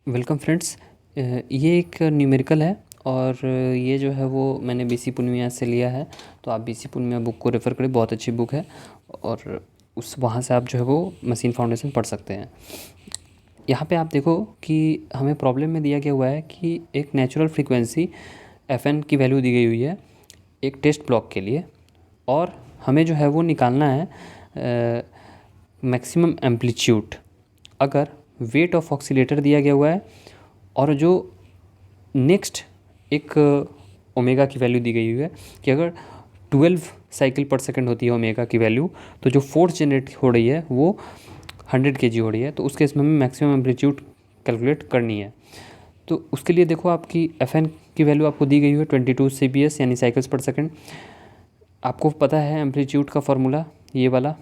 Welcome friends. ये एक numerical है और ये जो है वो मैंने बीसी पूर्णिया से लिया है। तो आप बीसी पूर्णिया बुक को रेफ़र करें, बहुत अच्छी बुक है और उस वहाँ से आप जो है वो मशीन फाउंडेशन पढ़ सकते हैं। यहाँ पे आप देखो कि हमें प्रॉब्लम में दिया गया हुआ है कि एक नेचुरल फ्रीक्वेंसी एफएन की वैल्यू दी गई हुई है एक टेस्ट ब्लॉक के लिए और हमें जो है वो निकालना है मैक्सिमम एम्पलीट्यूड। अगर वेट ऑफ ऑक्सीलेटर दिया गया हुआ है और जो नेक्स्ट एक ओमेगा की वैल्यू दी गई हुई है कि अगर 12 साइकिल पर सेकंड होती है ओमेगा की वैल्यू, तो जो फोर्स जनरेट हो रही है वो 100 kg हो रही है। तो उस केस में हमें मैक्सिमम एम्पलीट्यूड कैलकुलेट करनी है। तो उसके लिए देखो आपकी एफएन की वैल्यू आपको दी गई हुई है 22 CPS यानी साइकिल्स पर सेकंड। आपको पता है एम्पलीट्यूड का फॉर्मूला ये वाला।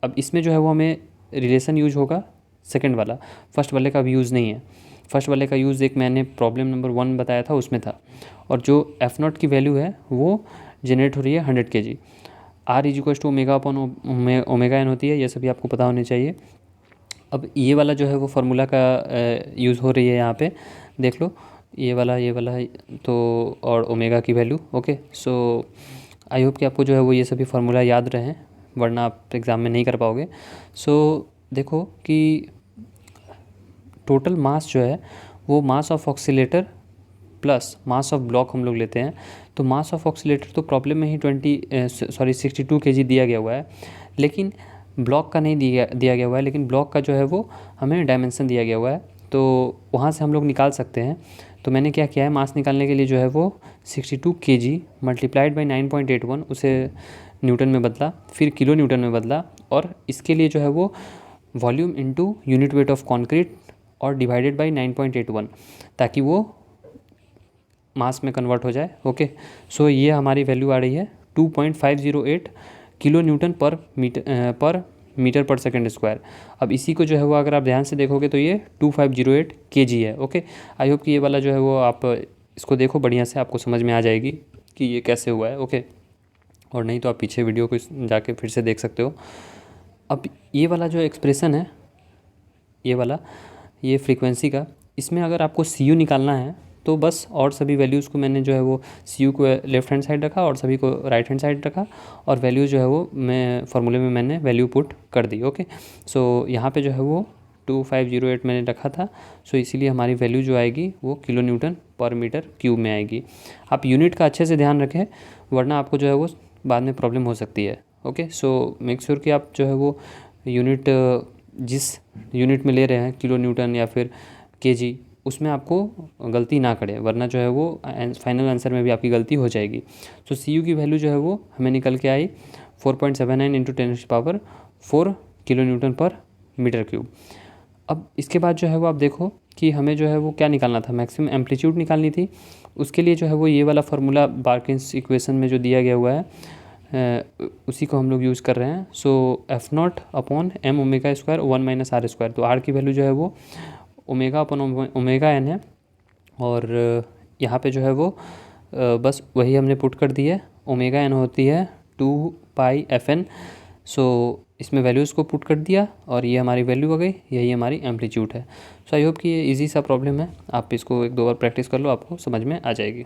अब इसमें जो है वो हमें रिलेशन यूज होगा सेकंड वाला, फर्स्ट वाले का भी यूज़ नहीं है। फर्स्ट वाले का यूज़ एक मैंने प्रॉब्लम नंबर 1 बताया था उसमें था। और जो एफ नॉट की वैल्यू है वो जनरेट हो रही है 100 kg। R is equal to omega upon omega n होती है, ये सभी आपको पता होने चाहिए। अब ये वाला जो है वो फार्मूला का यूज़ हो रही है यहाँ पे, देख लो ये वाला तो और ओमेगा की value. Okay, so I hope कि आपको जो है वो ये सभी फार्मूला याद रहें, वरना आप एग्ज़ाम में नहीं कर पाओगे। सो देखो कि टोटल मास जो है वो mass of oscillator plus mass of block हम लोग लेते हैं। तो मास ऑफ ऑक्सीलेटर तो प्रॉब्लम में ही 62 kg दिया गया हुआ है, लेकिन ब्लॉक का नहीं दिया गया हुआ है। लेकिन ब्लॉक का जो है वो हमें डायमेंशन दिया गया हुआ है, तो वहाँ से हम लोग निकाल सकते हैं। तो मैंने क्या किया है, मास निकालने के लिए जो है वो 62 kg मल्टीप्लाइड बाई 9.81 उसे न्यूटन में बदला, फिर किलो न्यूटन में बदला, और इसके लिए जो है वो volume into unit weight of concrete और डिवाइडेड बाई 9.81, ताकि वो मास में कन्वर्ट हो जाए। ओके, सो ये हमारी वैल्यू आ रही है 2.508 किलो न्यूटन पर मीटर पर सेकंड स्क्वायर। अब इसी को जो है वो अगर आप ध्यान से देखोगे तो ये 2508 kg है। ओके, आई होप कि ये वाला जो है वो आप इसको देखो बढ़िया से, आपको समझ में आ जाएगी कि ये कैसे हुआ है। ओके, और नहीं तो आप पीछे वीडियो को जाके फिर से देख सकते हो। अब ये वाला जो एक्सप्रेशन है, ये वाला ये फ्रीक्वेंसी का, इसमें अगर आपको सी निकालना है तो बस, और सभी वैल्यूज़ को मैंने जो है वो सी को लेफ्ट हैंड साइड रखा और सभी को राइट हैंड साइड रखा, और वैल्यू जो है वो मैं फार्मूले में मैंने वैल्यू पुट कर दी। ओके, सो यहाँ पे जो है वो 2508 मैंने रखा था, सो इसीलिए हमारी वैल्यू जो आएगी वो किलो न्यूटन पर मीटर क्यूब में आएगी। आप यूनिट का अच्छे से ध्यान रखें, वरना आपको जो है वो बाद में प्रॉब्लम हो सकती है। ओके, सो मेक श्योर कि आप जो है वो यूनिट जिस यूनिट में ले रहे हैं, किलो न्यूटन या फिर केजी, उसमें आपको गलती ना करें, वरना जो है वो फाइनल आंसर में भी आपकी गलती हो जाएगी। तो सी यू की वैल्यू जो है वो हमें निकल के आई 4.79 इंटू 10⁴ किलो न्यूटन पर मीटर क्यूब। अब इसके बाद जो है वो आप देखो कि हमें जो है वो क्या निकालना था, मैक्सिमम एम्पलीट्यूड निकालनी थी। उसके लिए जो है वो ये वाला फार्मूला बार्किन्स इक्वेशन में जो दिया गया हुआ है उसी को हम लोग यूज़ कर रहे हैं। So F not upon M omega square 1 minus R square. तो आर की वैल्यू जो है वो ओमेगा अपॉन ओमेगा एन है, और यहाँ पे जो है वो बस वही हमने पुट कर दी है। ओमेगा एन होती है 2πfn। सो इसमें वैल्यूज़ को पुट कर दिया और ये हमारी वैल्यू आ गई, यही हमारी एम्पलीट्यूड है। सो आई होप कि ये इजी सा प्रॉब्लम है, आप इसको 1-2 बार प्रैक्टिस कर लो, आपको समझ में आ जाएगी।